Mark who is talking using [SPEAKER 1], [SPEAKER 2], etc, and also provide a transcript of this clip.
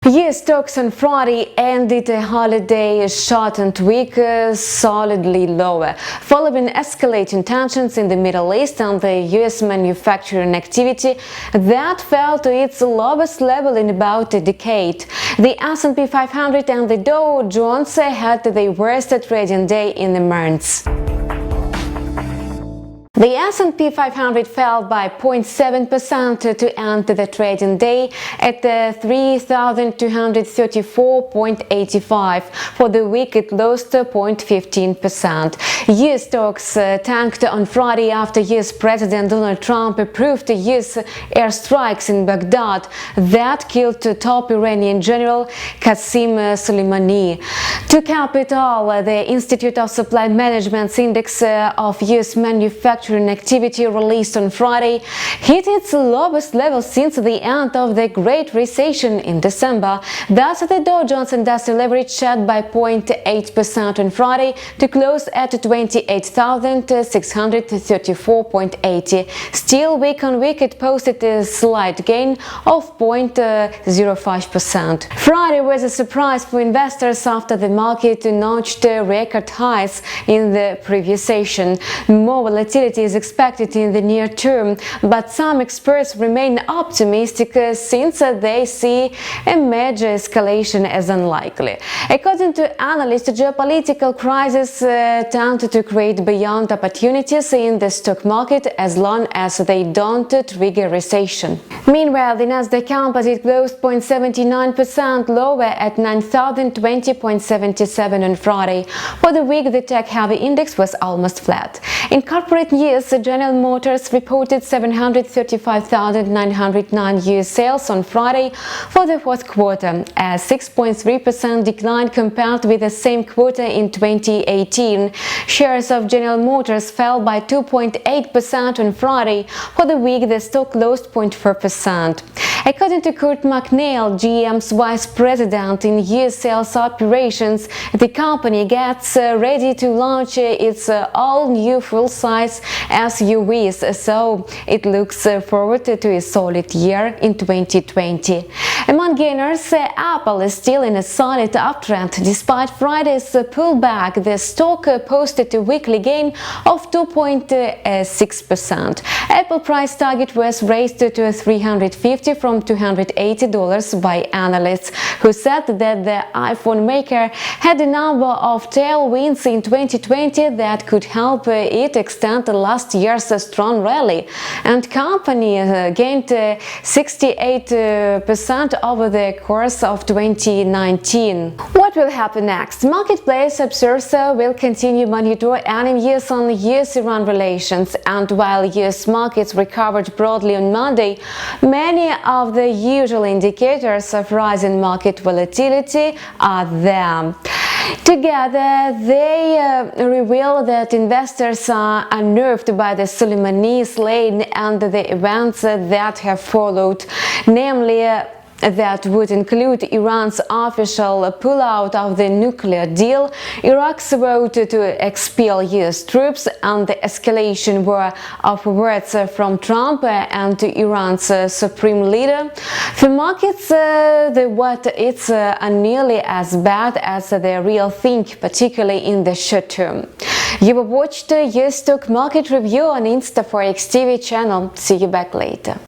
[SPEAKER 1] US stocks on Friday ended a holiday-shortened week solidly lower, following escalating tensions in the Middle East and the US manufacturing activity that fell to its lowest level in about a decade. The S&P 500 and the Dow Jones had their worst trading day in the months. The S&P 500 fell by 0.7% to end the trading day at 3,234.85. For the week, it lost 0.15%. US stocks tanked on Friday after US President Donald Trump approved US airstrikes in Baghdad that killed top Iranian General Qasem Soleimani. To cap it all, the Institute of Supply Management's index of US manufacturing activity released on Friday hit its lowest level since the end of the Great Recession in December. Thus, the Dow Jones Industrial Average shed by 0.8% on Friday to close at 28,634.80. Still, week on week, it posted a slight gain of 0.05%. Friday was a surprise for investors after the market notched record highs in the previous session. More volatility is expected in the near term, but some experts remain optimistic since they see a major escalation as unlikely. According to analysts, geopolitical crises tend to create beyond opportunities in the stock market as long as they don't trigger recession. Meanwhile, the Nasdaq Composite closed 0.79% lower at 9,020.77 on Friday. For the week, the tech-heavy index was almost flat. In corporate news, General Motors reported 735,909 US sales on Friday for the fourth quarter, a 6.3% decline compared with the same quarter in 2018. Shares of General Motors fell by 2.8% on Friday. For the week, the stock lost 0.4%. According to Kurt McNeil, GM's vice president in US sales operations, the company gets ready to launch its all-new full-size SUVs, so it looks forward to a solid year in 2020. Among gainers, Apple is still in a solid uptrend. Despite Friday's pullback, the stock posted a weekly gain of 2.6%. Apple price target was raised to $350 from $280 by analysts, who said that the iPhone maker had a number of tailwinds in 2020 that could help it extend last year's strong rally, and company gained 68% over the course of 2019. What will happen next? Marketplace observers will continue monitor any news on US-Iran relations, and while US markets recovered broadly on Monday, many of the usual indicators of rising market volatility are there. Together, they reveal that investors are unnerved by the Soleimani slaying and the events that have followed, namely that would include Iran's official pullout of the nuclear deal, Iraq's vote to expel US troops, and the escalation war of words from Trump and Iran's supreme leader. For markets, it's nearly as bad as the real thing, particularly in the short term. You have watched US stock market review on InstaForex TV channel. See you back later.